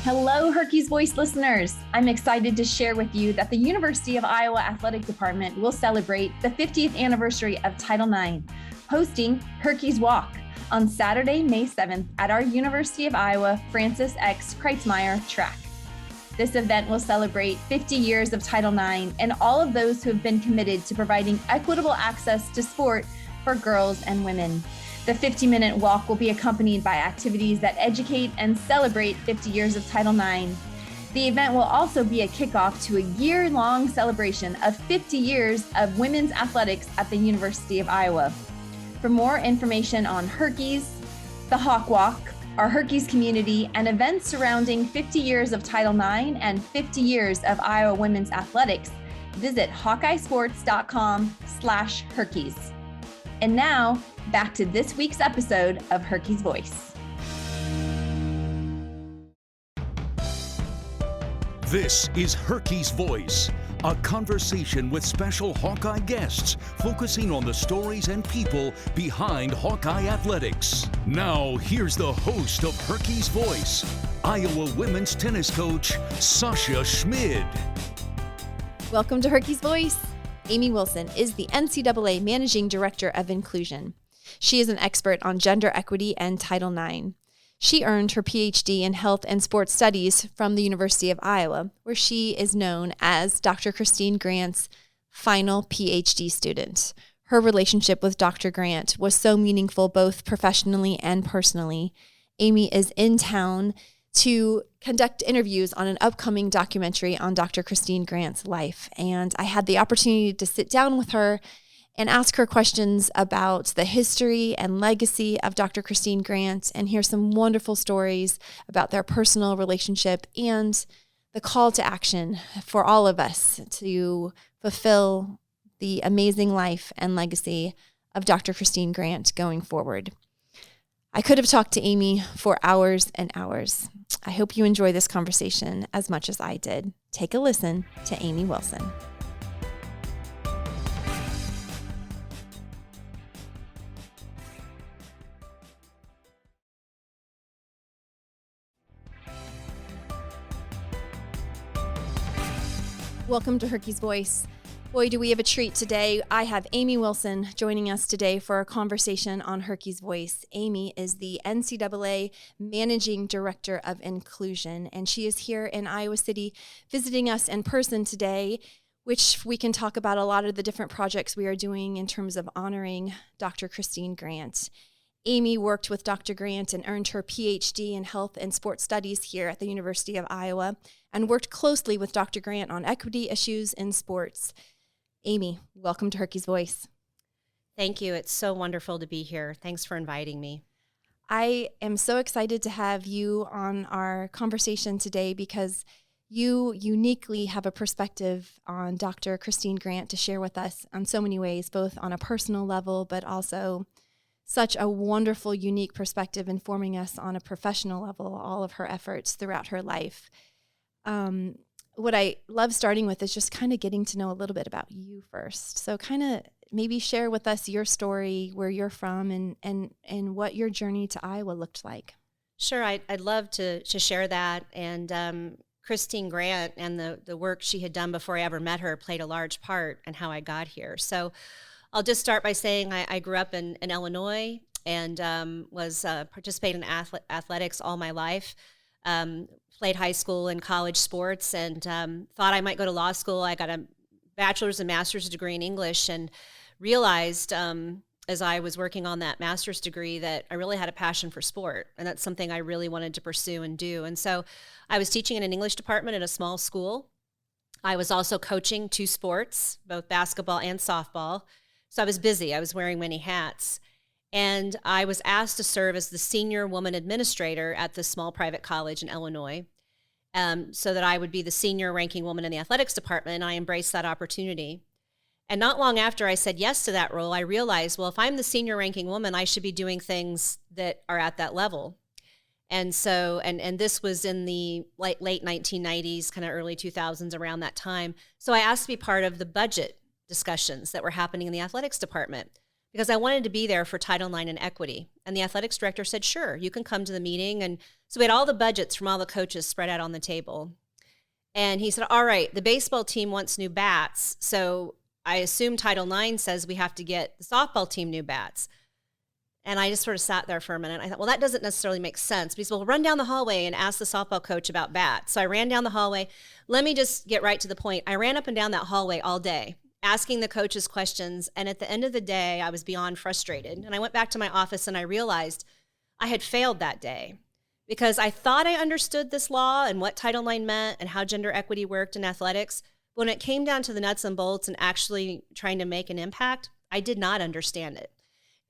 Hello, HERkys Voice listeners. I'm excited to share with you that the University of Iowa Athletic Department will celebrate the 50th anniversary of Title IX, hosting HERkys Walk on Saturday, May 7th at our University of Iowa Francis X. Kreitzmeyer track. This event will celebrate 50 years of Title IX and all of those who have been committed to providing equitable access to sport for girls and women. The 50-minute walk will be accompanied by activities that educate and celebrate 50 years of Title IX. The event will also be a kickoff to a year-long celebration of 50 years of women's athletics at the University of Iowa. For more information on HERkys, the Hawk Walk, our HERkys community, and events surrounding 50 years of Title IX and 50 years of Iowa women's athletics, visit hawkeyesports.com/HERkys. And now, back to this week's episode of HERkys Voice. This is HERkys Voice, a conversation with special Hawkeye guests focusing on the stories and people behind Hawkeye athletics. Now, here's the host of HERkys Voice, Iowa women's tennis coach, Sasha Schmid. Welcome to HERkys Voice. Amy Wilson is the NCAA Managing Director of Inclusion. She is an expert on gender equity and Title IX. She earned her PhD in Health and Sports Studies from the University of Iowa, where she is known as Dr. Christine Grant's final PhD student. Her relationship with Dr. Grant was so meaningful both professionally and personally. Amy is in town to conduct interviews on an upcoming documentary on Dr. Christine Grant's life. And I had the opportunity to sit down with her and ask her questions about the history and legacy of Dr. Christine Grant and hear some wonderful stories about their personal relationship and the call to action for all of us to fulfill the amazing life and legacy of Dr. Christine Grant going forward. I could have talked to Amy for hours and hours. I hope you enjoy this conversation as much as I did. Take a listen to Amy Wilson. Welcome to HERkys Voice. Boy, do we have a treat today. I have Amy Wilson joining us today for a conversation on HERkys Voice. Amy is the NCAA Managing Director of Inclusion, and she is here in Iowa City visiting us in person today, which we can talk about a lot of the different projects we are doing in terms of honoring Dr. Christine Grant. Amy worked with Dr. Grant and earned her PhD in Health and Sports Studies here at the University of Iowa and worked closely with Dr. Grant on equity issues in sports. Amy, welcome to HERkys Voice. Thank you. It's so wonderful to be here. Thanks for inviting me. I am so excited to have you on our conversation today because you uniquely have a perspective on Dr. Christine Grant to share with us on so many ways, both on a personal level, but also such a wonderful, unique perspective informing us on a professional level, all of her efforts throughout her life. What I love starting with is just kind of getting to know a little bit about you first. So kind of maybe share with us your story, where you're from, and what your journey to Iowa looked like. Sure, I'd love to share that. And Christine Grant and the work she had done before I ever met her played a large part in how I got here. So I'll just start by saying I grew up in Illinois and was participating in athletics all my life. Played high school and college sports and thought I might go to law school. I got a bachelor's and master's degree in English and realized as I was working on that master's degree that I really had a passion for sport, and that's something I really wanted to pursue and do. And so I was teaching in an English department at a small school. I was also coaching two sports, both basketball and softball. So I was busy. I was wearing many hats. And I was asked to serve as the senior woman administrator at this small private college in Illinois, so that I would be the senior ranking woman in the athletics department, and I embraced that opportunity. And not long after I said yes to that role, I realized, well, if I'm the senior ranking woman, I should be doing things that are at that level. And so, and this was in the late 1990s, kind of early 2000s, around that time. So I asked to be part of the budget discussions that were happening in the athletics department. because I wanted to be there for Title IX and equity. And the athletics director said, sure, you can come to the meeting. And so we had all the budgets from all the coaches spread out on the table. And he said, all right, the baseball team wants new bats. So I assume Title IX says we have to get the softball team new bats. And I just sort of sat there for a minute. I thought, well, that doesn't necessarily make sense. But he said, well, run down the hallway and ask the softball coach about bats. So I ran down the hallway. Let me just get right to the point. I ran up and down that hallway all day, asking the coaches questions. And at the end of the day, I was beyond frustrated. And I went back to my office and I realized I had failed that day because I thought I understood this law and what Title IX meant and how gender equity worked in athletics. But when it came down to the nuts and bolts and actually trying to make an impact, I did not understand it.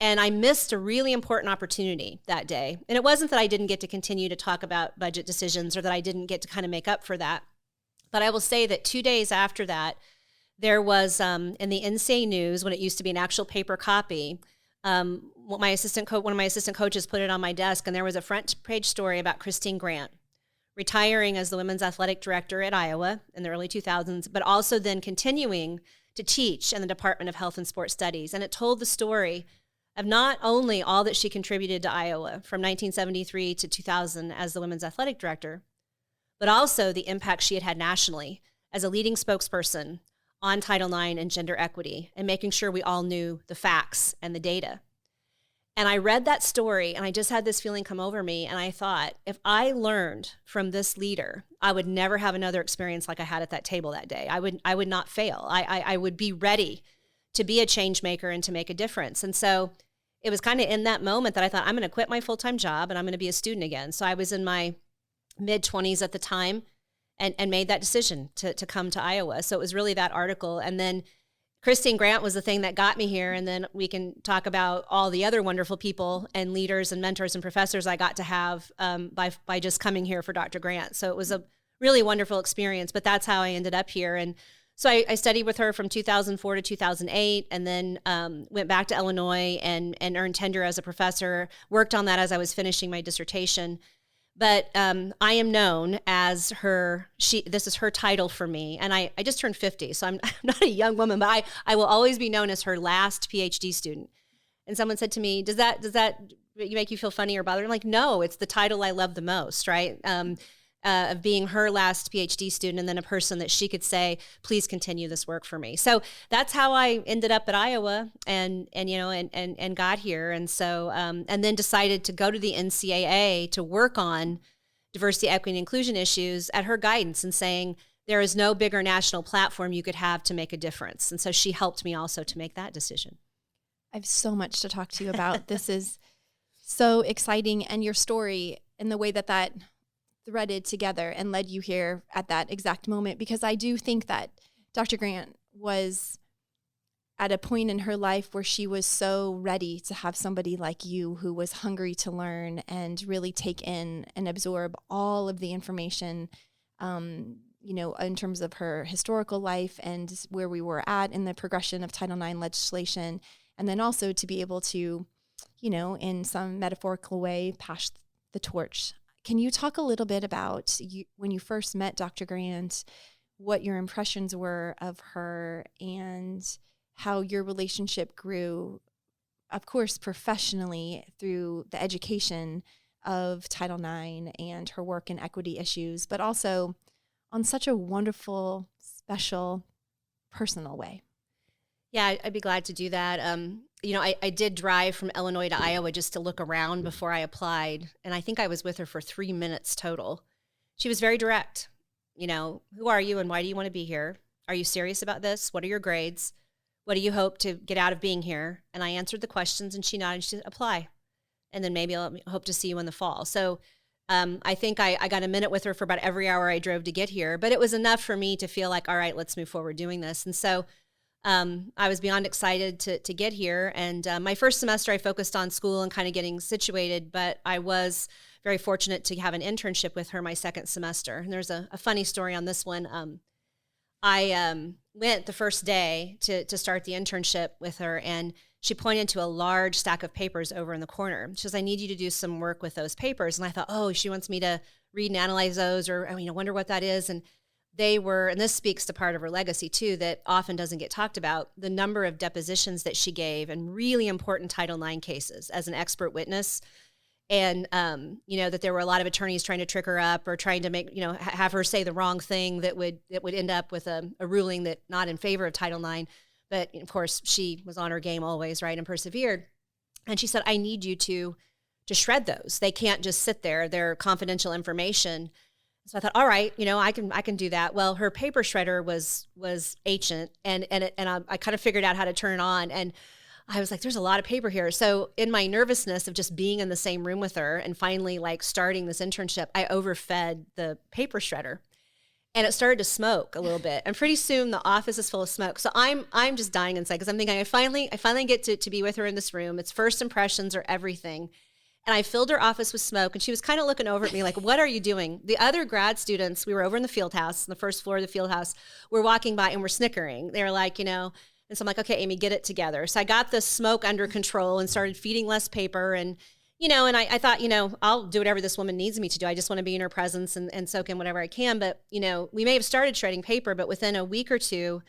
And I missed a really important opportunity that day. And it wasn't that I didn't get to continue to talk about budget decisions or that I didn't get to kind of make up for that. But I will say that 2 days after that, there was in the NCAA News, when it used to be an actual paper copy, one of my assistant coaches put it on my desk, and there was a front page story about Christine Grant retiring as the women's athletic director at Iowa in the early 2000s, but also then continuing to teach in the Department of Health and Sports Studies. And it told the story of not only all that she contributed to Iowa from 1973 to 2000 as the women's athletic director, but also the impact she had had nationally as a leading spokesperson on Title IX and gender equity and making sure we all knew the facts and the data. And I read that story and I just had this feeling come over me. And I thought, if I learned from this leader, I would never have another experience like I had at that table that day. I would not fail. I would be ready to be a change maker and to make a difference. And so it was kind of in that moment that I thought, I'm going to quit my full-time job and I'm going to be a student again. So I was in my mid-20s at the time and made that decision to come to Iowa. So it was really that article. And then Christine Grant was the thing that got me here. And then we can talk about all the other wonderful people and leaders and mentors and professors I got to have by just coming here for Dr. Grant. So it was a really wonderful experience, but that's how I ended up here. And so I studied with her from 2004 to 2008, and then went back to Illinois and earned tenure as a professor, worked on that as I was finishing my dissertation. But I am known as this is her title for me. And I just turned 50, so I'm not a young woman, but I will always be known as her last PhD student. And someone said to me, does that make you feel funny or bothered? I'm like, no, it's the title I love the most, right? Of being her last PhD student and then a person that she could say, please continue this work for me. So that's how I ended up at Iowa and got here. And so, and then decided to go to the NCAA to work on diversity, equity, and inclusion issues at her guidance and saying, there is no bigger national platform you could have to make a difference. And so she helped me also to make that decision. I have so much to talk to you about. This is so exciting. And your story and the way that threaded together and led you here at that exact moment, because I do think that Dr. Grant was at a point in her life where she was so ready to have somebody like you who was hungry to learn and really take in and absorb all of the information, in terms of her historical life and where we were at in the progression of Title IX legislation. And then also to be able to, in some metaphorical way, pass the torch. Can you talk a little bit about when you first met Dr. Grant, what your impressions were of her and how your relationship grew, of course, professionally through the education of Title IX and her work in equity issues, but also on such a wonderful, special, personal way? Yeah, I'd be glad to do that. I did drive from Illinois to Iowa just to look around before I applied. And I think I was with her for 3 minutes total. She was very direct. Who are you and why do you want to be here? Are you serious about this? What are your grades? What do you hope to get out of being here? And I answered the questions and she nodded. She said, apply. And then maybe I'll hope to see you in the fall. So I think I got a minute with her for about every hour I drove to get here. But it was enough for me to feel like, all right, let's move forward doing this. And so I was beyond excited to get here. And my first semester, I focused on school and kind of getting situated, but I was very fortunate to have an internship with her my second semester. And there's a funny story on this one. I went the first day to start the internship with her, and she pointed to a large stack of papers over in the corner. She says, I need you to do some work with those papers. And I thought, oh, she wants me to read and analyze those or, wonder what that is. And they were, and this speaks to part of her legacy too, that often doesn't get talked about, the number of depositions that she gave in really important Title IX cases as an expert witness. And, that there were a lot of attorneys trying to trick her up or trying to make, have her say the wrong thing that would end up with a ruling that not in favor of Title IX. But of course, she was on her game always, right, and persevered. And she said, I need you to shred those. They can't just sit there. They're confidential information. So I thought, all right, I can do that. Well, her paper shredder was ancient, and I kind of figured out how to turn it on, and I was like, there's a lot of paper here. So in my nervousness of just being in the same room with her and finally starting this internship, I overfed the paper shredder, and it started to smoke a little bit. And pretty soon the office is full of smoke. So I'm just dying inside because I'm thinking I finally get to be with her in this room. It's first impressions are everything. And I filled her office with smoke, and she was kind of looking over at me like, what are you doing? The other grad students, we were over in the field house, on the first floor of the field house, were walking by and were snickering. They were like, and so I'm like, okay, Amy, get it together. So I got the smoke under control and started feeding less paper. And, and I thought, I'll do whatever this woman needs me to do. I just want to be in her presence and soak in whatever I can. But, we may have started shredding paper, but within a week or two,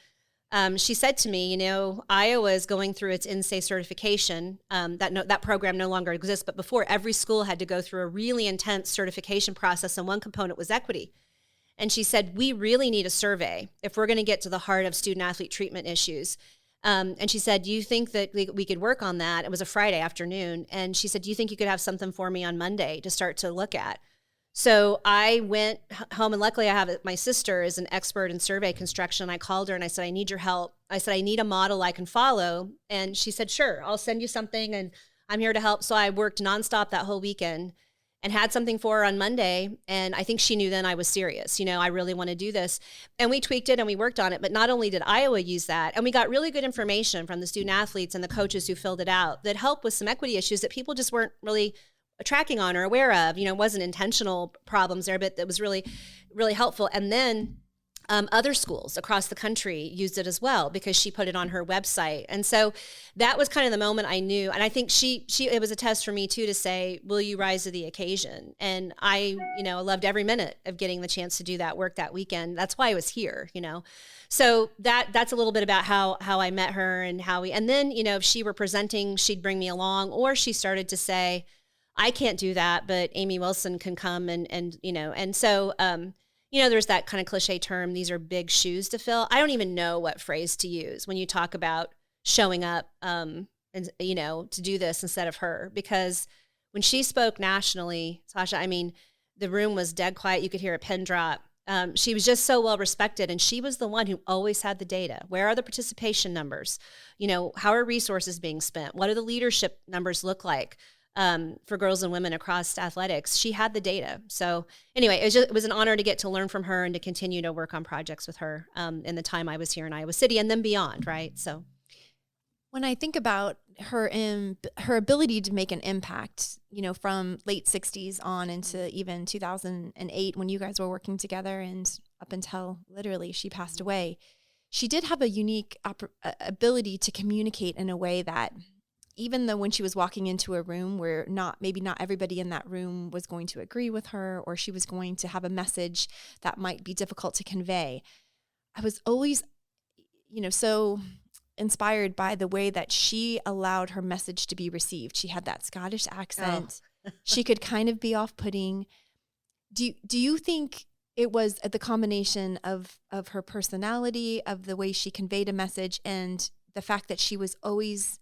she said to me, Iowa is going through its INSAE certification. That program no longer exists, but before, every school had to go through a really intense certification process, and one component was equity. And she said, we really need a survey if we're going to get to the heart of student-athlete treatment issues. And she said, do you think that we could work on that? It was a Friday afternoon. And she said, do you think you could have something for me on Monday to start to look at? So I went home, and luckily my sister is an expert in survey construction. I called her and I said, I need your help. I said, I need a model I can follow. And she said, sure, I'll send you something and I'm here to help. So I worked nonstop that whole weekend and had something for her on Monday. And I think she knew then I was serious. I really want to do this. And we tweaked it and we worked on it. But not only did Iowa use that, and we got really good information from the student athletes and the coaches who filled it out that helped with some equity issues that people just weren't really tracking on or aware of. Wasn't intentional problems there, but that was really, really helpful. And then other schools across the country used it as well because she put it on her website. And so that was kind of the moment I knew. And I think it was a test for me too, to say, will you rise to the occasion? And I, loved every minute of getting the chance to do that work that weekend. That's why I was here, So that's a little bit about how I met her and and then, if she were presenting, she'd bring me along, or she started to say, I can't do that, but Amy Wilson can come and so, there's that kind of cliche term, these are big shoes to fill. I don't even know what phrase to use when you talk about showing up, and to do this instead of her, because when she spoke nationally, Tasha, the room was dead quiet. You could hear a pin drop. She was just so well respected, and she was the one who always had the data. Where are the participation numbers? How are resources being spent? What do the leadership numbers look like? For girls and women across athletics? She had the data. So anyway, it was an honor to get to learn from her and to continue to work on projects with her in the time I was here in Iowa City and then beyond, right? So when I think about her ability to make an impact, from late 60s on into even 2008 when you guys were working together and up until literally she passed away, she did have a unique ability to communicate in a way that, even though when she was walking into a room where maybe not everybody in that room was going to agree with her, or she was going to have a message that might be difficult to convey, I was always, so inspired by the way that she allowed her message to be received. She had that Scottish accent. Oh. She could kind of be off-putting. Do you think it was the combination of her personality, of the way she conveyed a message, and the fact that she was always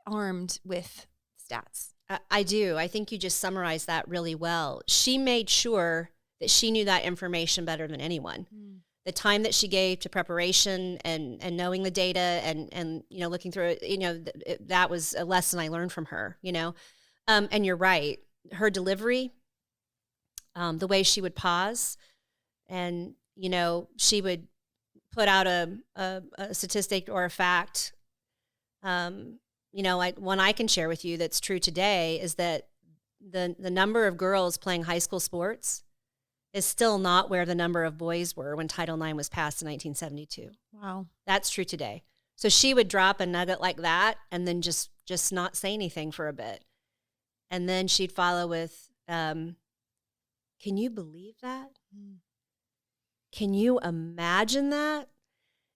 armed with stats? I do. I think you just summarized that really well. She made sure that she knew that information better than anyone. The time that she gave to preparation and knowing the data and looking through it, that was a lesson I learned from her, and you're right. Her delivery, the way she would pause, and, she would put out a statistic or a fact. One I can share with you that's true today is that the number of girls playing high school sports is still not where the number of boys were when Title IX was passed in 1972. Wow. That's true today. So she would drop a nugget like that and then just not say anything for a bit. And then she'd follow with, can you believe that? Can you imagine that?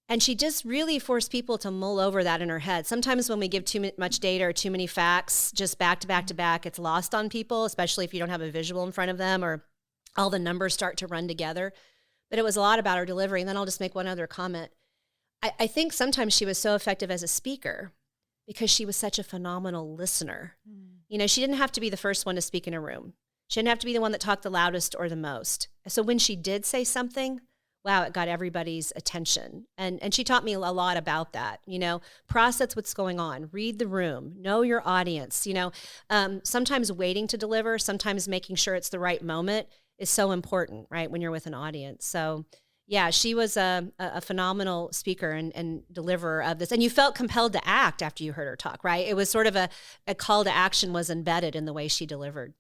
And she just really forced people to mull over that in her head. Sometimes when we give too much data or too many facts, just back to back to back, it's lost on people, especially if you don't have a visual in front of them or all the numbers start to run together. But it was a lot about her delivery. And then I'll just make one other comment. I think sometimes she was so effective as a speaker because she was such a phenomenal listener. You know, she didn't have to be the first one to speak in a room. She didn't have to be the one that talked the loudest or the most. So when she did say something, wow, it got everybody's attention. And she taught me a lot about that. You know, process what's going on, read the room, know your audience. You know, sometimes waiting to deliver, sometimes making sure it's the right moment is so important, right, when you're with an audience. So yeah, she was a phenomenal speaker and deliverer of this. And you felt compelled to act after you heard her talk, right? It was sort of a call to action was embedded in the way she delivered.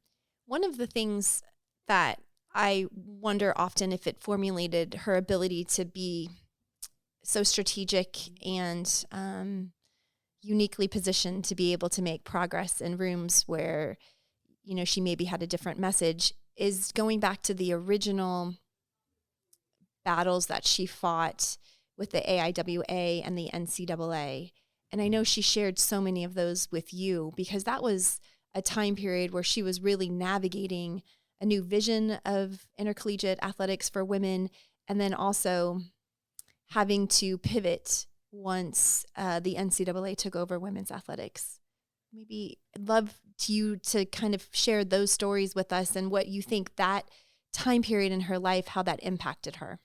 One of the things that I wonder often if it formulated her ability to be so strategic and uniquely positioned to be able to make progress in rooms where, you know, she maybe had a different message is going back to the original battles that she fought with the AIWA and the NCAA. And I know she shared so many of those with you because that was a time period where she was really navigating a new vision of intercollegiate athletics for women, and then also having to pivot once the NCAA took over women's athletics. Maybe I'd love you to kind of share those stories with us and what you think that time period in her life, how that impacted her.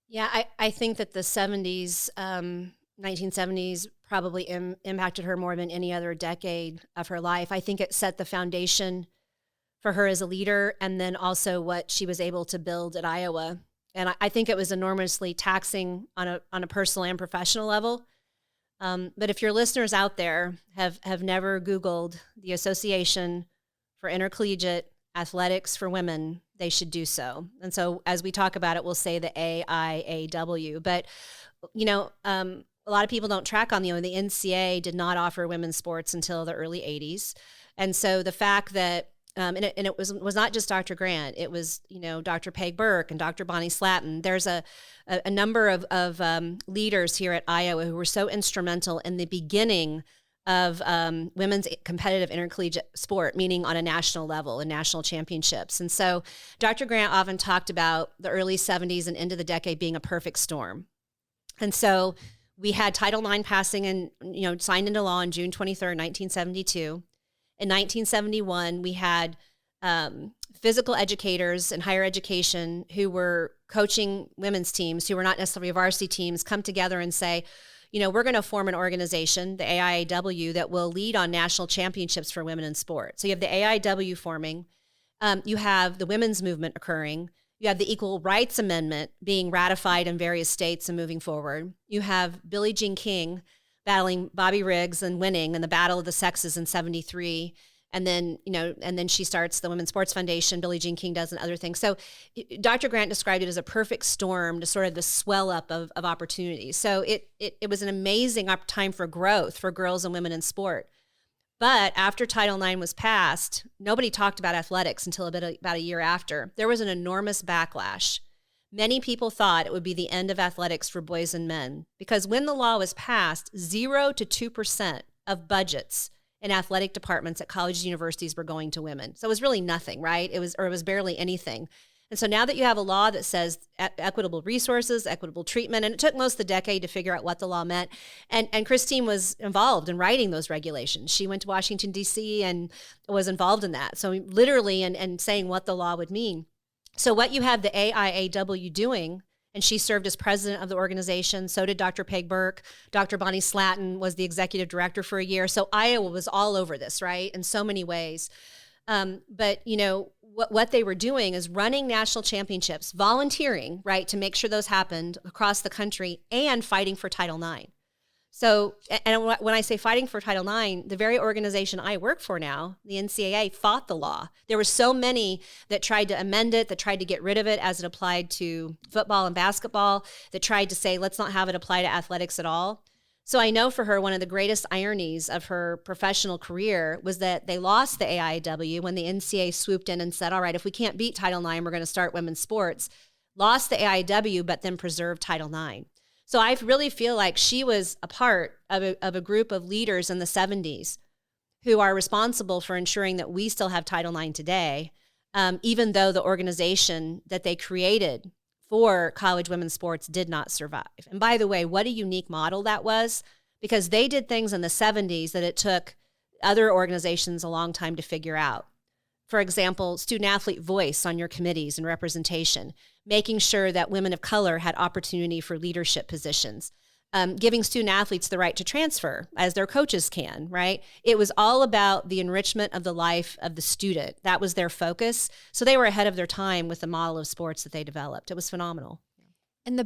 Yeah, I think that the 70s, 1970s probably impacted her more than any other decade of her life. I think it set the foundation for her as a leader and then also what she was able to build at Iowa. And I think it was enormously taxing on a personal and professional level. But if your listeners out there have never Googled the Association for Intercollegiate Athletics for Women, they should do so. And so as we talk about it, we'll say the AIAW. But, you know, a lot of people don't track on the NCAA did not offer women's sports until the early 80s. And so the fact that, and it was not just Dr. Grant, it was, you know, Dr. Peg Burke and Dr. Bonnie Slatton. There's a number of leaders here at Iowa who were so instrumental in the beginning of women's competitive intercollegiate sport, meaning on a national level and national championships. And so Dr. Grant often talked about the early 70s and into the decade being a perfect storm. And so we had Title IX passing and, you know, signed into law on June 23rd, 1972. In 1971, we had physical educators in higher education who were coaching women's teams who were not necessarily varsity teams come together and say, you know, we're going to form an organization, the AIAW, that will lead on national championships for women in sport. So you have the AIAW forming. You have the women's movement occurring. You have the Equal Rights Amendment being ratified in various states and moving forward. You have Billie Jean King battling Bobby Riggs and winning in the Battle of the Sexes in 73. And then, you know, and then she starts the Women's Sports Foundation, Billie Jean King does, and other things. So Dr. Grant described it as a perfect storm to sort of the swell up of opportunities. So it was an amazing time for growth for girls and women in sport. But after Title IX was passed, nobody talked about athletics until about a year after. There was an enormous backlash. Many people thought it would be the end of athletics for boys and men because when the law was passed, 0 to 2% of budgets in athletic departments at colleges and universities were going to women. So it was really nothing, right? It was barely anything. And so now that you have a law that says equitable resources, equitable treatment, and it took most of the decade to figure out what the law meant. And Christine was involved in writing those regulations. She went to Washington, D.C. and was involved in that. So literally and saying what the law would mean. So what you have the AIAW doing, and she served as president of the organization. So did Dr. Peg Burke. Dr. Bonnie Slatton was the executive director for a year. So Iowa was all over this, right, in so many ways. But, you know, what they were doing is running national championships, volunteering, right, to make sure those happened across the country and fighting for Title IX. So, and when I say fighting for Title IX, the very organization I work for now, the NCAA, fought the law. There were so many that tried to amend it, that tried to get rid of it as it applied to football and basketball, that tried to say, let's not have it apply to athletics at all. So I know for her, one of the greatest ironies of her professional career was that they lost the AIAW when the NCAA swooped in and said, all right, if we can't beat Title IX, we're going to start women's sports. lost the AIW, but then preserved Title IX. So I really feel like she was a part of a group of leaders in the 70s who are responsible for ensuring that we still have Title IX today, even though the organization that they created for college women's sports did not survive. And by the way, what a unique model that was, because they did things in the 70s that it took other organizations a long time to figure out. For example, student athlete voice on your committees and representation, making sure that women of color had opportunity for leadership positions, giving student athletes the right to transfer as their coaches can, right? It was all about the enrichment of the life of the student. That was their focus. So they were ahead of their time with the model of sports that they developed. It was phenomenal. And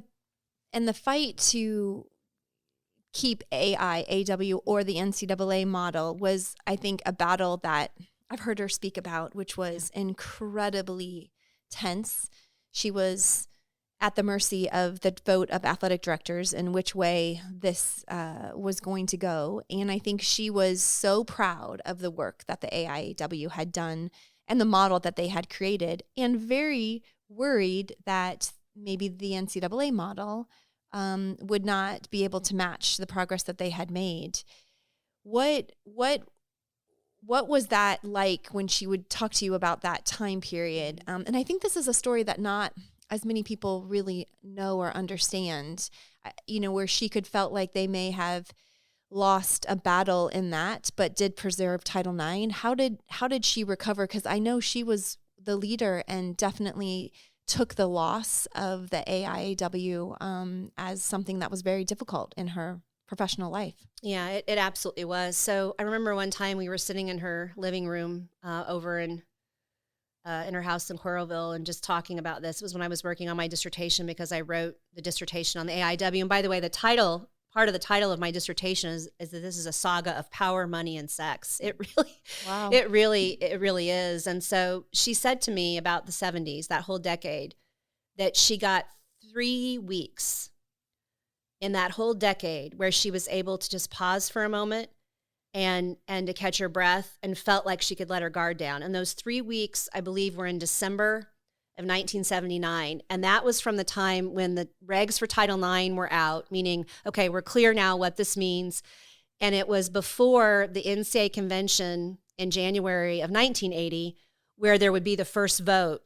the fight to keep AIAW or the NCAA model was, I think, a battle that I've heard her speak about, which was incredibly tense. She was at the mercy of the vote of athletic directors and which way this was going to go. And I think she was so proud of the work that the AIAW had done and the model that they had created, and very worried that maybe the NCAA model would not be able to match the progress that they had made. What was that like when she would talk to you about that time period? And I think this is a story that not as many people really know or understand, where she could felt like they may have lost a battle in that, but did preserve Title IX. How did she recover? Because I know she was the leader and definitely took the loss of the AIAW as something that was very difficult in her professional life. Yeah, it absolutely was. So I remember one time we were sitting in her living room over in her house in Coralville and just talking about this. It was when I was working on my dissertation, because I wrote the dissertation on the AIW. And by the way, part of the title of my dissertation is that this is a saga of power, money, and sex. It really, wow. It really is. And so she said to me about the 70s, that whole decade, that she got 3 weeks in that whole decade where she was able to just pause for a moment and to catch her breath, and felt like she could let her guard down. And those 3 weeks, I believe, were in December of 1979. And that was from the time when the regs for Title IX were out, meaning, okay, we're clear now what this means. And it was before the NCAA convention in January of 1980, where there would be the first vote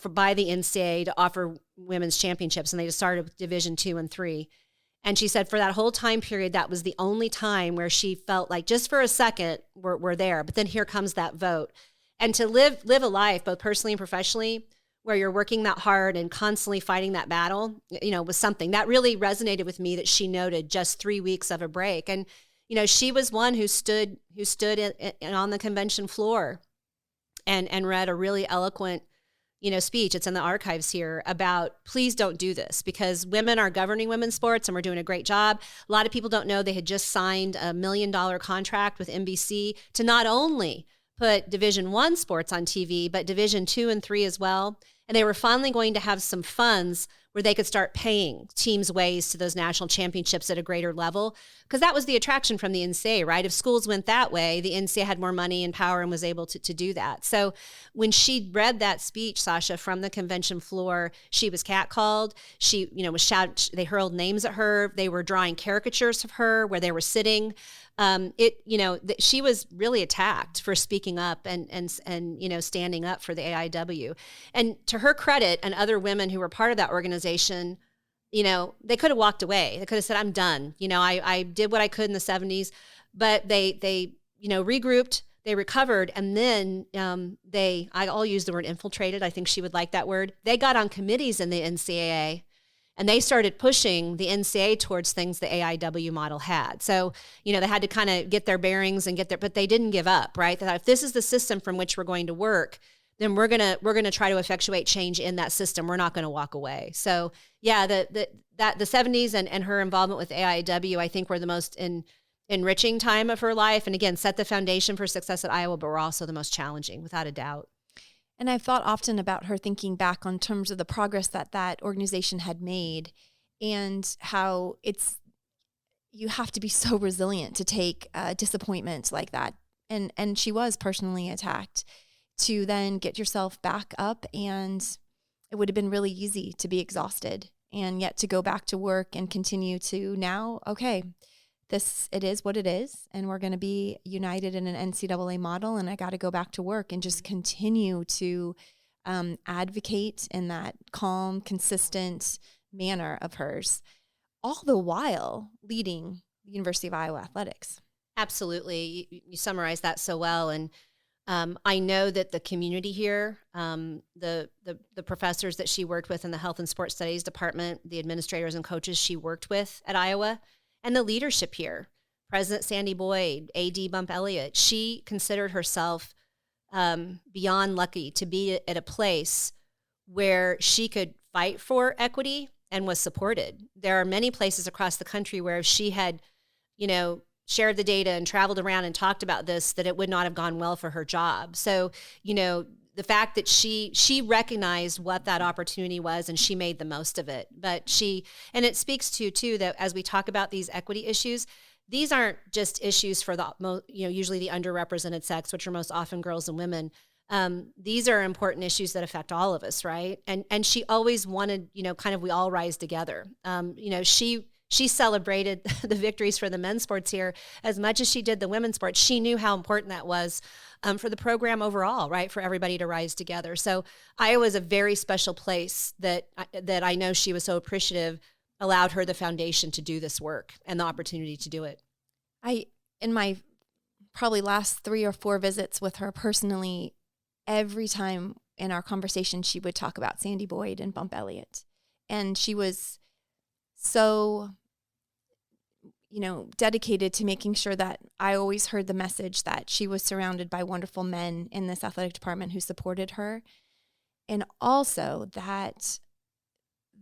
by the NCAA to offer women's championships. And they just started with Division II and III. And she said for that whole time period, that was the only time where she felt like just for a second we're there. But then here comes that vote. And to live a life, both personally and professionally, where you're working that hard and constantly fighting that battle, was something that really resonated with me, that she noted just 3 weeks of a break. And, she was one who stood on the convention floor and read a really eloquent speech. It's in the archives here about, please don't do this, because women are governing women's sports and we're doing a great job. A lot of people don't know they had just signed a $1 million contract with NBC to not only put Division I sports on TV, but Division II and III as well. And they were finally going to have some funds where they could start paying teams' ways to those national championships at a greater level, because that was the attraction from the NCAA, right? If schools went that way, the NCAA had more money and power and was able to do that. So when she read that speech, Sasha, from the convention floor, she was catcalled. She, was shouted. They hurled names at her. They were drawing caricatures of her where they were sitting. She was really attacked for speaking up and standing up for the AIW. And to her credit, and other women who were part of that organization, they could have walked away. They could have said, I'm done. I did what I could in the 70s, but they regrouped, they recovered. And then I'll use the word infiltrated. I think she would like that word. They got on committees in the NCAA, and they started pushing the NCAA towards things the AIW model had. So, they had to kind of get their bearings and but they didn't give up, right? They thought, if this is the system from which we're going to work, then we're gonna try to effectuate change in that system. We're not gonna walk away. So yeah, the 70s and her involvement with AIW, I think, were the most enriching time of her life. And again, set the foundation for success at Iowa, but were also the most challenging, without a doubt. And I've thought often about her, thinking back on terms of the progress that organization had made, and how you have to be so resilient to take disappointments like that. And she was personally attacked, to then get yourself back up and it would have been really easy to be exhausted, and yet to go back to work and continue to now, okay, it is what it is, and we're going to be united in an NCAA model, and I got to go back to work and just continue to advocate in that calm, consistent manner of hers, all the while leading the University of Iowa athletics. Absolutely. You summarized that so well. And I know that the community here, the professors that she worked with in the Health and Sports Studies department, the administrators and coaches she worked with at Iowa, and the leadership here, President Sandy Boyd, AD Bump Elliott, she considered herself beyond lucky to be at a place where she could fight for equity and was supported. There are many places across the country where if she had, shared the data and traveled around and talked about this, that it would not have gone well for her job. So, the fact that she recognized what that opportunity was and she made the most of it. And it speaks to too, that as we talk about these equity issues, these aren't just issues for the, usually the underrepresented sex, which are most often girls and women. These are important issues that affect all of us, right? And she always wanted, kind of we all rise together. She celebrated the victories for the men's sports here as much as she did the women's sports. She knew how important that was for the program overall, right? For everybody to rise together. So Iowa is a very special place that I know she was so appreciative allowed her the foundation to do this work and the opportunity to do it. In my probably last 3 or 4 visits with her personally, every time in our conversation, she would talk about Sandy Boyd and Bump Elliott. And she was so, dedicated to making sure that I always heard the message that she was surrounded by wonderful men in this athletic department who supported her. And also that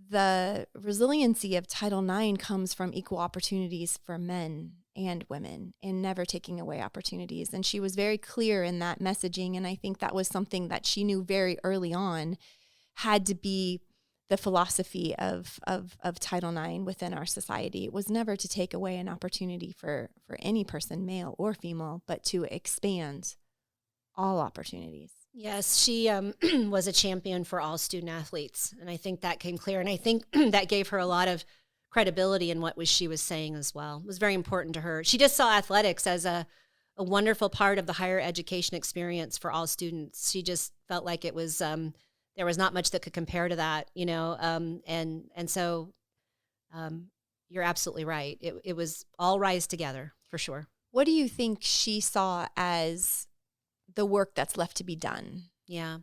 the resiliency of Title IX comes from equal opportunities for men and women and never taking away opportunities. And she was very clear in that messaging. And I think that was something that she knew very early on had to be the philosophy of Title IX within our society. It was never to take away an opportunity for any person, male or female, but to expand all opportunities. Yes, she was a champion for all student athletes. And I think that came clear. And I think that gave her a lot of credibility in what she was saying as well. It was very important to her. She just saw athletics as a wonderful part of the higher education experience for all students. She just felt like it was, there was not much that could compare to that, and so you're absolutely right. It was all rise together for sure. What do you think she saw as the work that's left to be done? Yeah.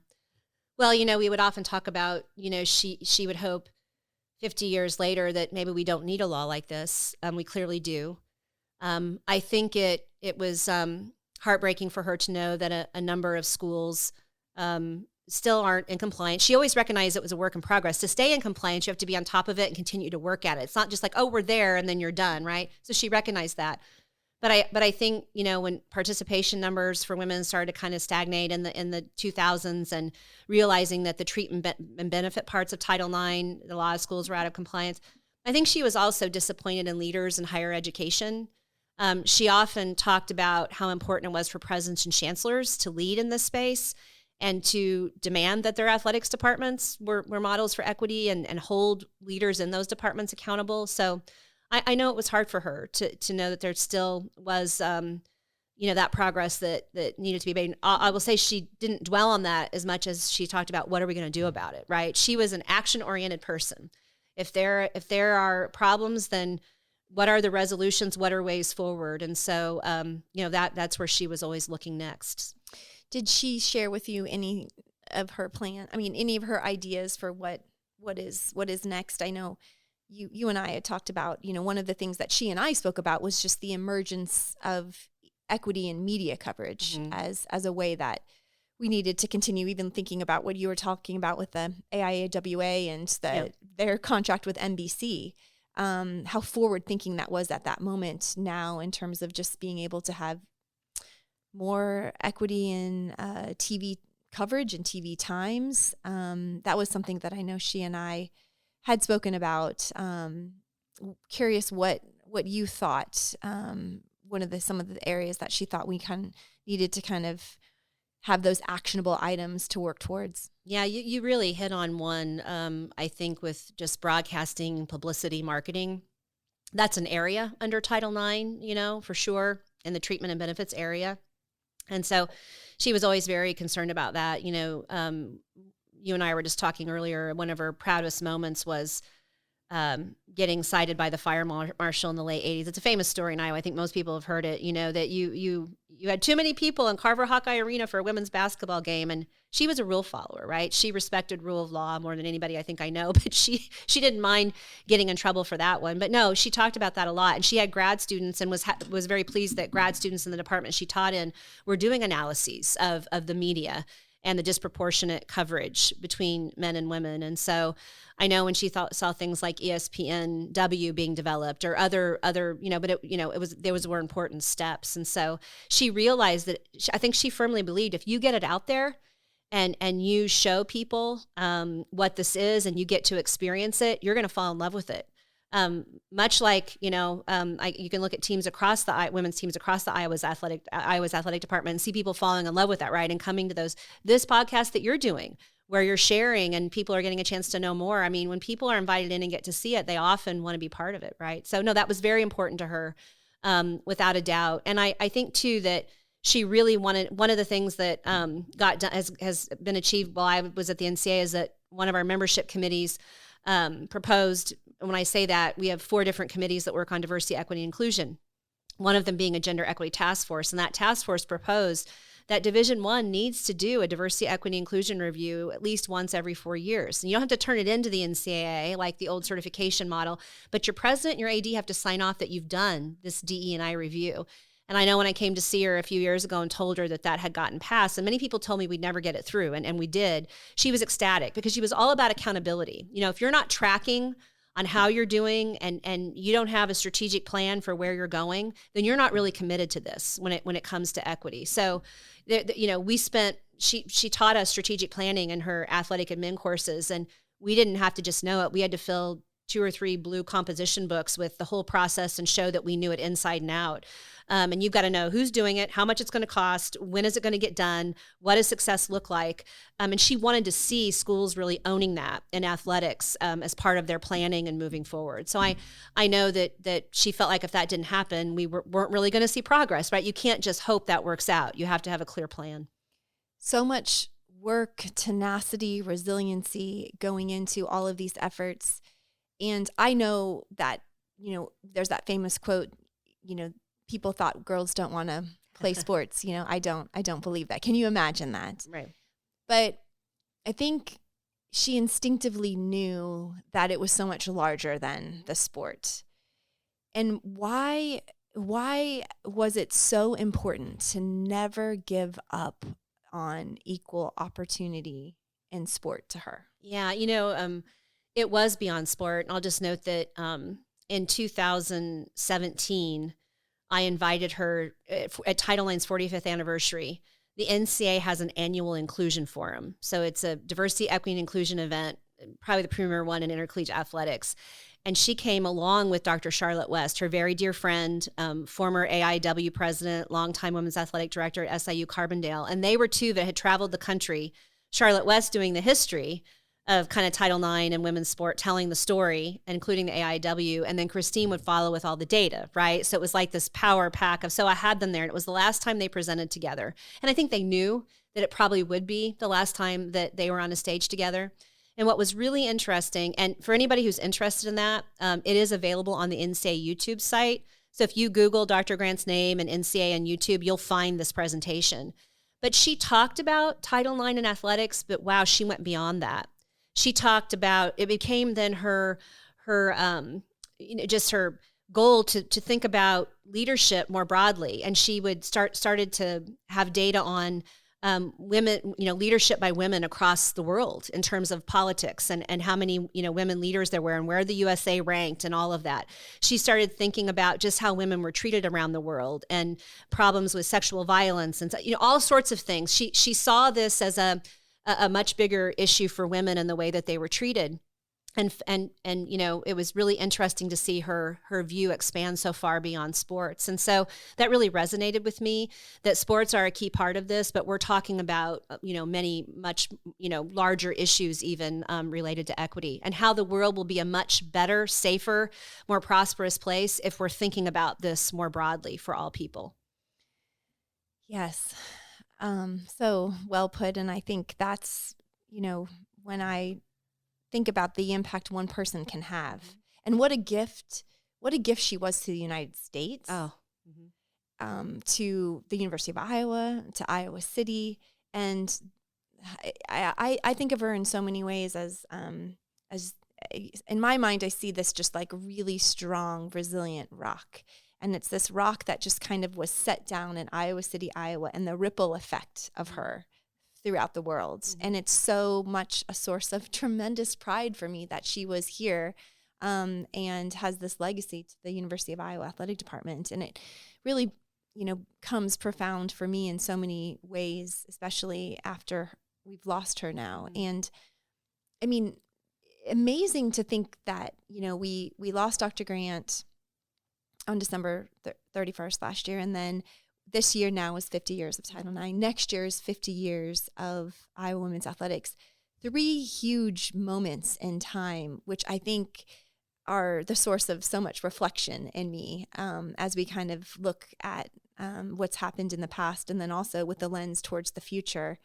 Well, we would often talk about, she would hope 50 years later that maybe we don't need a law like this. We clearly do. I think it was heartbreaking for her to know that a number of schools still aren't in compliance. She always recognized it was a work in progress. To stay in compliance, you have to be on top of it and continue to work at it. It's not just like, oh, we're there and then you're done, right? So she recognized that. But I think, when participation numbers for women started to kind of stagnate in the 2000s and realizing that the treatment and benefit parts of Title IX, a lot of schools were out of compliance, I think she was also disappointed in leaders in higher education. She often talked about how important it was for presidents and chancellors to lead in this space and to demand that their athletics departments were models for equity and hold leaders in those departments accountable. So I know it was hard for her to know that there still was, that progress that needed to be made. I will say she didn't dwell on that as much as she talked about what are we going to do about it, right? She was an action-oriented person. If there are problems, then what are the resolutions? What are ways forward? And so, that's where she was always looking next. Did she share with you any of her plan? I mean, any of her ideas for what is next? I know you and I had talked about, one of the things that she and I spoke about was just the emergence of equity in media coverage as a way that we needed to continue, even thinking about what you were talking about with the AIAWA and their contract with NBC. How forward thinking that was at that moment now in terms of just being able to have more equity in TV coverage and TV times. That was something that I know she and I had spoken about. Curious what you thought. Some of the areas that she thought we needed to kind of have those actionable items to work towards. Yeah, you really hit on one, I think, with just broadcasting, publicity, marketing. That's an area under Title IX, for sure, in the treatment and benefits area. And so she was always very concerned about that. You and I were just talking earlier, one of her proudest moments was getting cited by the fire marshal in the late 80s. It's a famous story in Iowa. I think most people have heard it, that you had too many people in Carver Hawkeye Arena for a women's basketball game. And she was a rule follower, right? She respected rule of law more than anybody I think I know, but she didn't mind getting in trouble for that one. But no, she talked about that a lot. And she had grad students and was very pleased that grad students in the department she taught in were doing analyses of the media and the disproportionate coverage between men and women. And so I know when she saw things like ESPNW being developed or other, but there were important steps. And so she realized that I think she firmly believed if you get it out there and you show people what this is and you get to experience it, you're going to fall in love with it. Much like, you can look at teams across the women's teams across the Iowa's athletic department and see people falling in love with that, right? And coming to this podcast that you're doing where you're sharing and people are getting a chance to know more. I mean, when people are invited in and get to see it, they often want to be part of it, right? So no, that was very important to her, without a doubt. And I think too, that she really wanted, one of the things that got done, has been achieved while I was at the NCA, is that one of our membership committees proposed. When I say that, we have 4 different committees that work on diversity, equity, and inclusion, one of them being a gender equity task force. And that task force proposed that Division I needs to do a diversity, equity, inclusion review at least once every 4 years. And you don't have to turn it into the NCAA like the old certification model, but your president and your AD have to sign off that you've done this DE&I review. And I know when I came to see her a few years ago and told her that had gotten passed, and many people told me we'd never get it through, and we did, she was ecstatic because she was all about accountability. If you're not tracking on how you're doing and you don't have a strategic plan for where you're going, then you're not really committed to this when it comes to equity. So, she taught us strategic planning in her athletic admin courses, and we didn't have to just know it. We had to fill 2 or 3 blue composition books with the whole process and show that we knew it inside and out. And you've got to know who's doing it, how much it's going to cost, when is it going to get done, what does success look like? And she wanted to see schools really owning that in athletics as part of their planning and moving forward. So I know that she felt like if that didn't happen, we weren't really going to see progress, right? You can't just hope that works out. You have to have a clear plan. So much work, tenacity, resiliency going into all of these efforts. And I know that, there's that famous quote, people thought girls don't want to play sports. I don't believe that. Can you imagine that? Right. But I think she instinctively knew that it was so much larger than the sport. And why was it so important to never give up on equal opportunity in sport to her? Yeah, it was beyond sport. And I'll just note that in 2017, I invited her at Title IX's 45th anniversary. The NCAA has an annual inclusion forum. So it's a diversity, equity, and inclusion event, probably the premier one in intercollegiate athletics. And she came along with Dr. Charlotte West, her very dear friend, former AIW president, longtime women's athletic director at SIU Carbondale. And they were 2 that had traveled the country. Charlotte West doing the history of kind of Title IX and women's sport, telling the story, including the AIW, and then Christine would follow with all the data, right? So it was like this power pack so I had them there, and it was the last time they presented together. And I think they knew that it probably would be the last time that they were on a stage together. And what was really interesting, and for anybody who's interested in that, it is available on the NCAA YouTube site. So if you Google Dr. Grant's name and NCAA on YouTube, you'll find this presentation. But she talked about Title IX and athletics, but wow, she went beyond that. She talked about, it became then her just her goal to think about leadership more broadly. And she would started to have data on women, leadership by women across the world in terms of politics and how many, women leaders there were and where the USA ranked and all of that. She started thinking about just how women were treated around the world and problems with sexual violence and, all sorts of things. She saw this as a much bigger issue for women and the way that they were treated. And you know, it was really interesting to see her view expand so far beyond sports. And so that really resonated with me, that sports are a key part of this, but we're talking about, you know, many much, you know, larger issues even related to equity, and how the world will be a much better, safer, more prosperous place if we're thinking about this more broadly for all people. Yes. So well put. And I think that's, you know, when I think about the impact one person can have, and what a gift she was to the United States, to the University of Iowa, to Iowa City. And I think of her in so many ways as in my mind, I see this just like really strong, resilient rock. And it's this rock that just kind of was set down in Iowa City, Iowa, and the ripple effect of her throughout the world. Mm-hmm. And it's so much a source of tremendous pride for me that she was here and has this legacy to the University of Iowa Athletic Department. And it really, you know, comes profound for me in so many ways, especially after we've lost her now. Mm-hmm. And I mean, amazing to think that, you know, we lost Dr. Grant on December 31st last year, and then this year now is 50 years of Title IX. Next year is 50 years of Iowa women's athletics. 3 huge moments in time, which I think are the source of so much reflection in me as we kind of look at what's happened in the past, and then also with the lens towards the future.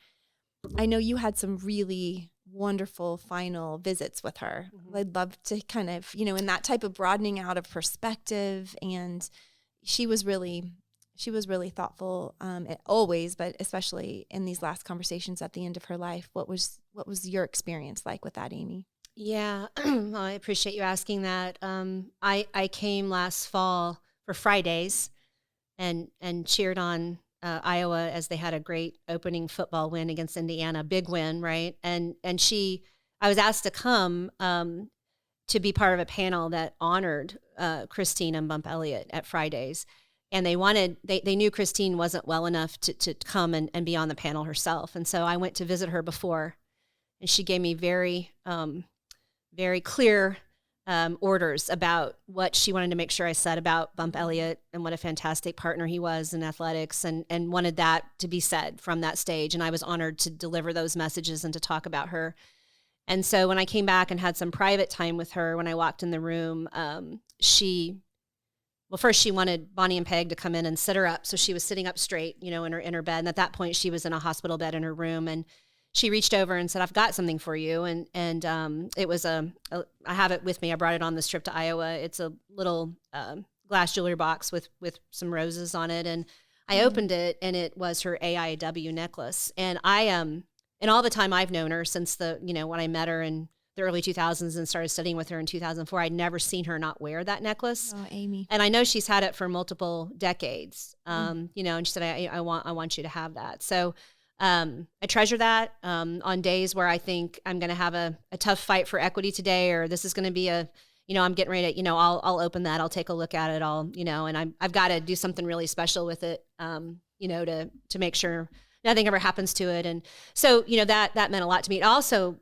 I know you had some really wonderful final visits with her. Mm-hmm. I'd love to kind of, you know, in that type of broadening out of perspective. And she was really thoughtful always, but especially in these last conversations at the end of her life. What was your experience like with that, Amy? Yeah, well, I appreciate you asking that. I came last fall for Fridays and cheered on Iowa as they had a great opening football win against Indiana, big win, right? And I was asked to come to be part of a panel that honored Christine and Bump Elliott at Fridays. And they knew Christine wasn't well enough to come and be on the panel herself. And so I went to visit her before, and she gave me very, very clear orders about what she wanted to make sure I said about Bump Elliott and what a fantastic partner he was in athletics, and wanted that to be said from that stage. And I was honored to deliver those messages and to talk about her. And so when I came back and had some private time with her, when I walked in the room, first she wanted Bonnie and Peg to come in and sit her up. So she was sitting up straight, you know, in her bed. And at that point she was in a hospital bed in her room, and she reached over and said, "I've got something for you." And it was I have it with me. I brought it on this trip to Iowa. It's a little glass jewelry box with some roses on it. And I opened it, and it was her AIW necklace. And and all the time I've known her since when I met her in the early 2000s and started studying with her in 2004, I'd never seen her not wear that necklace. Oh, Amy. And I know she's had it for multiple decades. And she said, I want you to have that. So I treasure that on days where I think I'm going to have a tough fight for equity today, or this is going to be I'm getting ready to, I'll open that, I'll take a look at it, and I've got to do something really special with it, to make sure nothing ever happens to it. And so, that meant a lot to me. It also,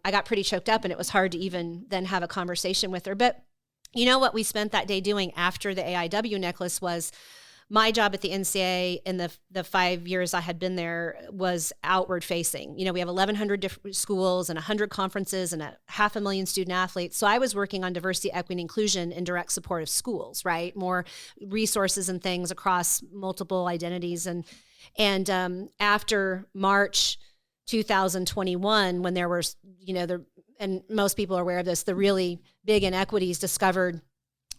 I got pretty choked up, and it was hard to even then have a conversation with her. But what we spent that day doing after the AIW necklace was, my job at the NCAA in the 5 years I had been there was outward facing. We have 1,100 different schools and 100 conferences and 500,000 student athletes. So I was working on diversity, equity, and inclusion in direct support of schools, right? More resources and things across multiple identities. And after March 2021, when there were, and most people are aware of this, the really big inequities discovered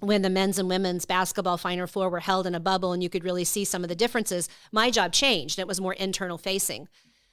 when the men's and women's basketball Final Four were held in a bubble, and you could really see some of the differences, my job changed, and it was more internal facing.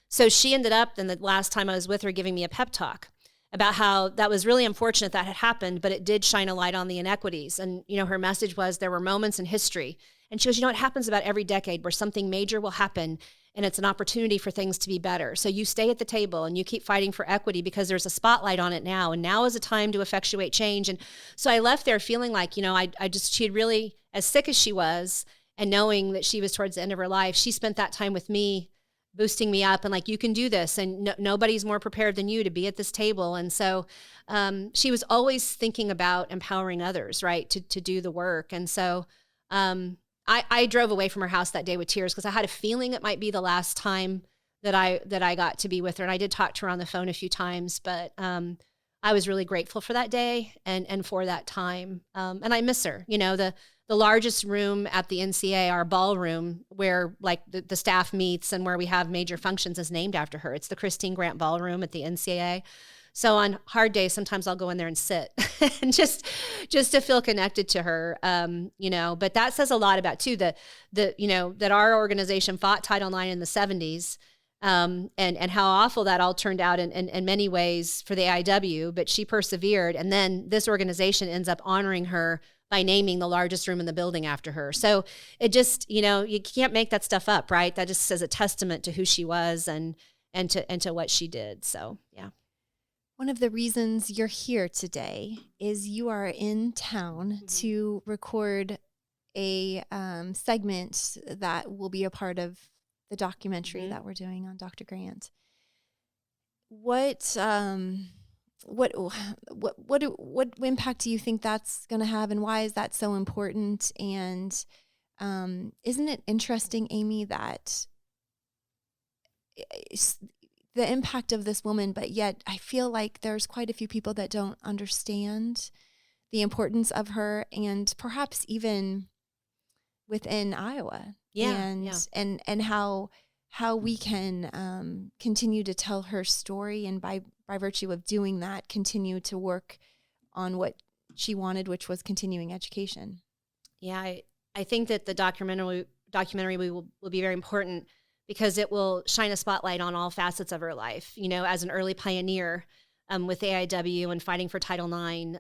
So she ended up, in the last time I was with her, giving me a pep talk about how that was really unfortunate that had happened, but it did shine a light on the inequities. And, her message was, there were moments in history. And she goes, it happens about every decade where something major will happen, and it's an opportunity for things to be better. So you stay at the table and you keep fighting for equity because there's a spotlight on it now, and now is a time to effectuate change. And so I left there feeling like, she had really, as sick as she was, and knowing that she was towards the end of her life, she spent that time with me boosting me up and like, you can do this, and nobody's more prepared than you to be at this table. And so she was always thinking about empowering others, right, to do the work. And so I drove away from her house that day with tears because I had a feeling it might be the last time that I got to be with her. And I did talk to her on the phone a few times, but I was really grateful for that day and for that time. And I miss her. You know, the largest room at the NCA, our ballroom, where like the staff meets and where we have major functions, is named after her. It's the Christine Grant Ballroom at the NCAA. So on hard days, sometimes I'll go in there and sit and just to feel connected to her, you know. But that says a lot about too you know, that our organization fought Title IX in the 70s, and how awful that all turned out in many ways for the AIW. But she persevered, and then this organization ends up honoring her by naming the largest room in the building after her. So it just, you know, you can't make that stuff up, right? That just says a testament to who she was and to what she did. So yeah. One of the reasons you're here today is you are in town to record a segment that will be a part of the documentary that we're doing on Dr. Grant. What impact do you think that's going to have, and why is that so important? And isn't it interesting, Amy, that the impact of this woman, but yet I feel like there's quite a few people that don't understand the importance of her, and perhaps even within Iowa. And how we can continue to tell her story, and by virtue of doing that, continue to work on what she wanted, which was continuing education. Yeah, I think that the documentary will be very important because it will shine a spotlight on all facets of her life. You know, as an early pioneer with AIW and fighting for Title IX,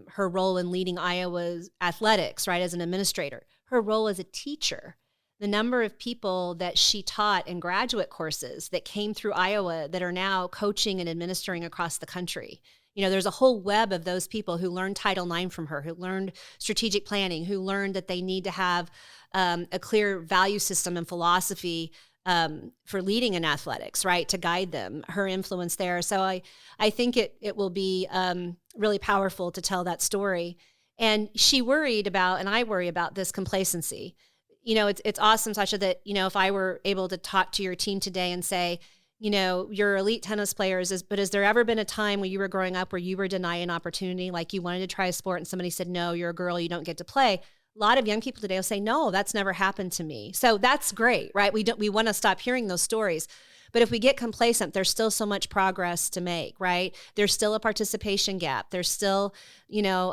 her role in leading Iowa's athletics, right, as an administrator, her role as a teacher, the number of people that she taught in graduate courses that came through Iowa that are now coaching and administering across the country. You know, there's a whole web of those people who learned Title IX from her, who learned strategic planning, who learned that they need to have a clear value system and philosophy for leading in athletics, right, to guide them, her influence there. So I think it will be really powerful to tell that story. And she worried about, and I worry about, this complacency. You know, it's awesome, Sasha, that, you know, if I were able to talk to your team today and say, you know, you're elite tennis players, but has there ever been a time when you were growing up where you were denied an opportunity, like you wanted to try a sport and somebody said, no, you're a girl, you don't get to play? A lot of young people today will say, no, that's never happened to me. So that's great, right? We want to stop hearing those stories. But if we get complacent, there's still so much progress to make, right? There's still a participation gap. There's still, you know,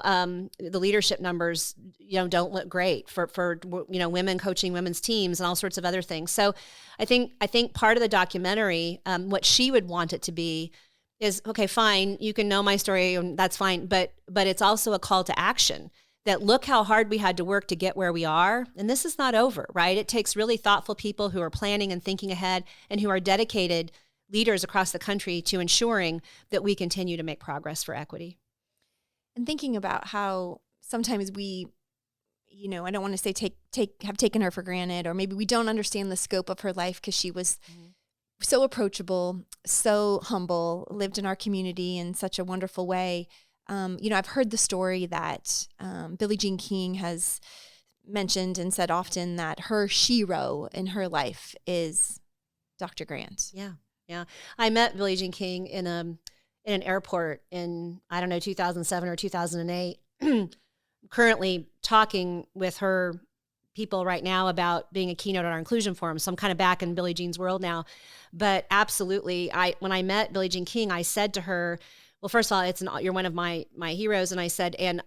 the leadership numbers, you know, don't look great for you know, women coaching women's teams and all sorts of other things. So I think part of the documentary, what she would want it to be is, okay, fine, you can know my story and that's fine, but it's also a call to action. That look how hard we had to work to get where we are. And this is not over, right? It takes really thoughtful people who are planning and thinking ahead and who are dedicated leaders across the country to ensuring that we continue to make progress for equity. And thinking about how sometimes we, you know, I don't want to say have taken her for granted, or maybe we don't understand the scope of her life because she was so approachable, so humble, lived in our community in such a wonderful way. You know, I've heard the story that Billie Jean King has mentioned and said often that her shero in her life is Dr. Grant. Yeah. I met Billie Jean King in an airport in, I don't know, 2007 or 2008. Currently talking with her people right now about being a keynote at our inclusion forum. So I'm kind of back in Billie Jean's world now. But absolutely, when I met Billie Jean King, I said to her, well, first of all, you're one of my heroes. And I said, and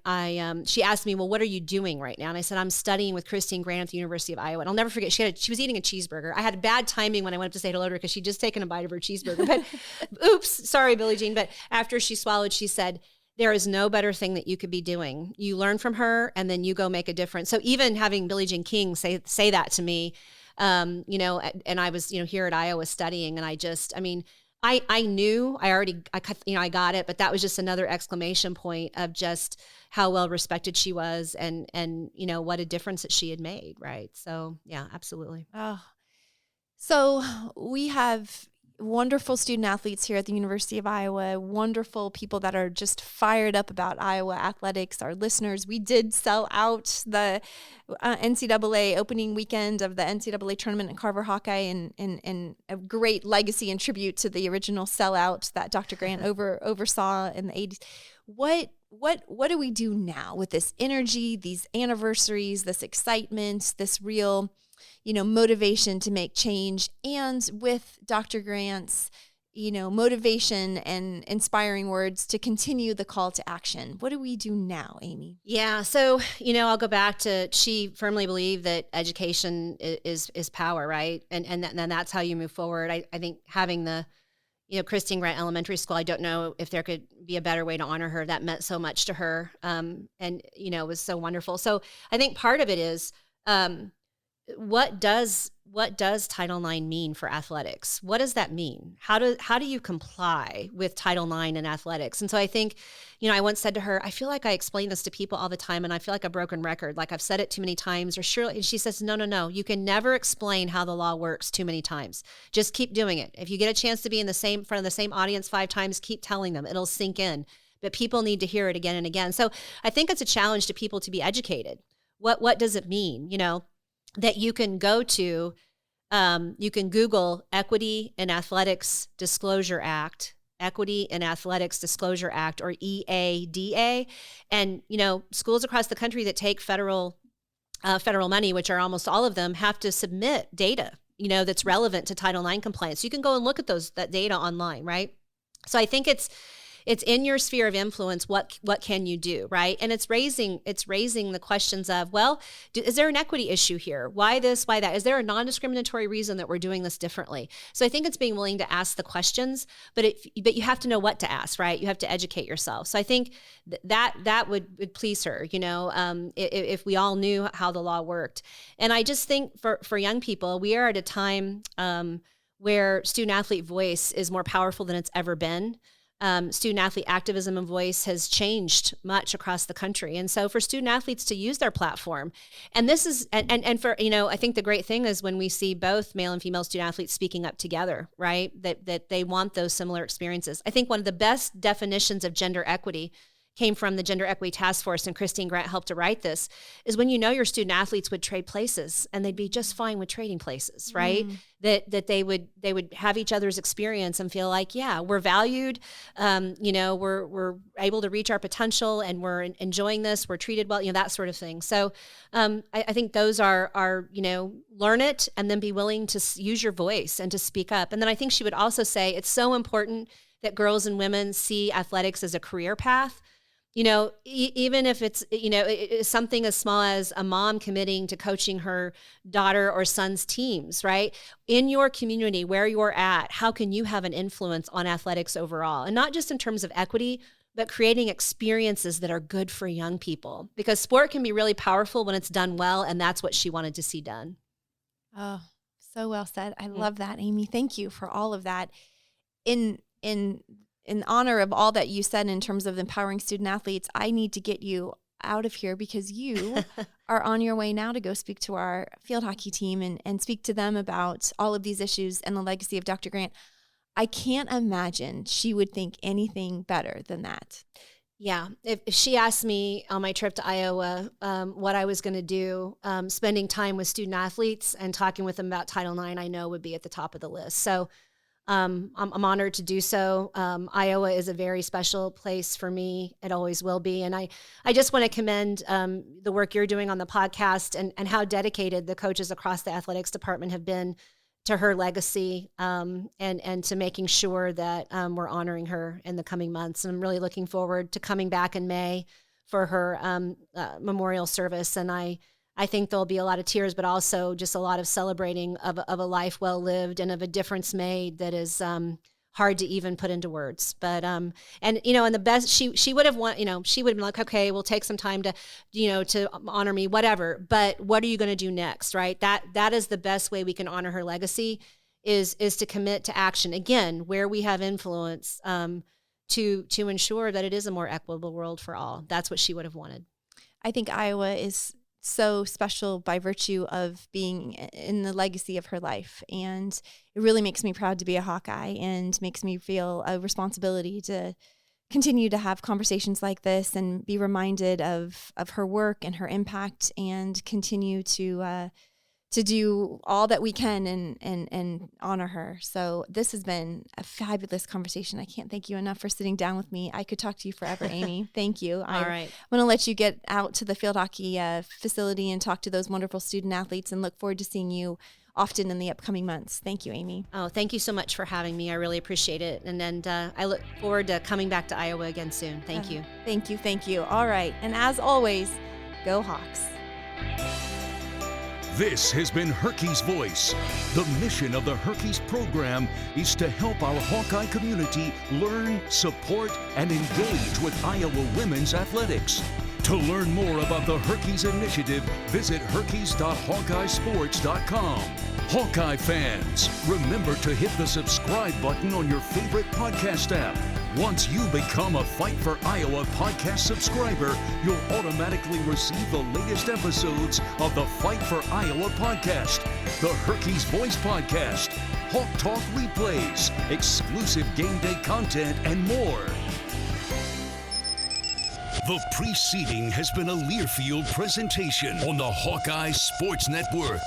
she asked me, well, what are you doing right now? And I said, I'm studying with Christine Grant at the University of Iowa. And I'll never forget, she was eating a cheeseburger. I had bad timing when I went up to say hello to her because she'd just taken a bite of her cheeseburger. But oops, sorry, Billie Jean. But after she swallowed, she said, there is no better thing that you could be doing. You learn from her and then you go make a difference. So even having Billie Jean King say that to me, you know, and I was, you know, here at Iowa studying, and I knew I got it, but that was just another exclamation point of just how well respected she was and, you know, what a difference that she had made. Right. So yeah, absolutely. Oh, So we have wonderful student athletes here at the University of Iowa, wonderful people that are just fired up about Iowa athletics, our listeners. We did sell out the NCAA opening weekend of the NCAA tournament at Carver Hawkeye, and a great legacy and tribute to the original sellout that Dr. Grant oversaw in the 80s. What do we do now with this energy, these anniversaries, this excitement, this real motivation to make change, and with Dr. Grant's, motivation and inspiring words to continue the call to action? What do we do now, Amy? Yeah. So, I'll go back to, she firmly believed that education is power, right? And that's how you move forward. I think having the, Christine Grant Elementary School, I don't know if there could be a better way to honor her. That meant so much to her. And, it was so wonderful. So I think part of it is, what does Title IX mean for athletics? What does that mean? How do you comply with Title IX in athletics? And so I think, I once said to her, I feel like I explain this to people all the time, and I feel like a broken record, like I've said it too many times, or surely. And she says, no, you can never explain how the law works too many times. Just keep doing it. If you get a chance to be in front of the same audience 5 times, keep telling them. It'll sink in. But people need to hear it again and again. So I think it's a challenge to people to be educated. What does it mean? That you can go to, you can Google Equity in Athletics Disclosure Act, Equity in Athletics Disclosure Act, or EADA. And, schools across the country that take federal money, which are almost all of them, have to submit data, that's relevant to Title IX compliance. You can go and look at that data online, right? So I think it's in your sphere of influence. What can you do, right? And it's raising the questions of, well, is there an equity issue here? Why this? Why that? Is there a non-discriminatory reason that we're doing this differently? So I think it's being willing to ask the questions, but you have to know what to ask, right? You have to educate yourself. So I think that would please her, if we all knew how the law worked. And I just think for young people, we are at a time where student athlete voice is more powerful than it's ever been. Student athlete activism and voice has changed much across the country. And so for student athletes to use their platform, and this is, and for, I think the great thing is when we see both male and female student athletes speaking up together, right? That they want those similar experiences. I think one of the best definitions of gender equity came from the Gender Equity Task Force, and Christine Grant helped to write this, is when your student athletes would trade places, and they'd be just fine with trading places, right? That they would have each other's experience and feel like, yeah, we're valued, we're able to reach our potential, and we're enjoying this, we're treated well, that sort of thing. So I think those are learn it and then be willing to use your voice and to speak up. And then I think she would also say it's so important that girls and women see athletics as a career path. Even if it's, it's something as small as a mom committing to coaching her daughter or son's teams, right? In your community, where you're at, how can you have an influence on athletics overall? And not just in terms of equity, but creating experiences that are good for young people. Because sport can be really powerful when it's done well, and that's what she wanted to see done. Oh, so well said. I love that, Amy. Thank you for all of that. In honor of all that you said in terms of empowering student athletes, I need to get you out of here because you are on your way now to go speak to our field hockey team and speak to them about all of these issues and the legacy of Dr. Grant. I can't imagine she would think anything better than that. Yeah. If she asked me on my trip to Iowa what I was going to do, spending time with student athletes and talking with them about Title IX, I know would be at the top of the list. So I'm honored to do so. Iowa is a very special place for me. It always will be. And I just want to commend the work you're doing on the podcast and how dedicated the coaches across the athletics department have been to her legacy and to making sure that we're honoring her in the coming months. And I'm really looking forward to coming back in May for her memorial service. And I think there'll be a lot of tears, but also just a lot of celebrating of a life well lived and of a difference made that is hard to even put into words. But and the best she would have she would have been like, okay, we'll take some time to to honor me, whatever. But what are you going to do next, right? That is the best way we can honor her legacy is to commit to action again where we have influence to ensure that it is a more equitable world for all. That's what she would have wanted. I think Iowa is so special by virtue of being in the legacy of her life. And it really makes me proud to be a Hawkeye and makes me feel a responsibility to continue to have conversations like this and be reminded of her work and her impact, and continue to do all that we can and honor her. So this has been a fabulous conversation. I can't thank you enough for sitting down with me. I could talk to you forever, Amy. Thank you. All right. I want to let you get out to the field hockey facility and talk to those wonderful student athletes, and look forward to seeing you often in the upcoming months. Thank you, Amy. Oh, thank you so much for having me. I really appreciate it. And I look forward to coming back to Iowa again soon. Thank you. Thank you. Thank you. All right. And as always, go Hawks. This has been HERkys Voice. The mission of the HERkys program is to help our Hawkeye community learn, support, and engage with Iowa women's athletics. To learn more about the HERkys initiative, visit herkys.hawkeyesports.com. Hawkeye fans, remember to hit the subscribe button on your favorite podcast app. Once you become a Fight for Iowa podcast subscriber, you'll automatically receive the latest episodes of the Fight for Iowa podcast, the HERkys Voice podcast, Hawk Talk replays, exclusive game day content, and more. The preceding has been a Learfield presentation on the Hawkeye Sports Network.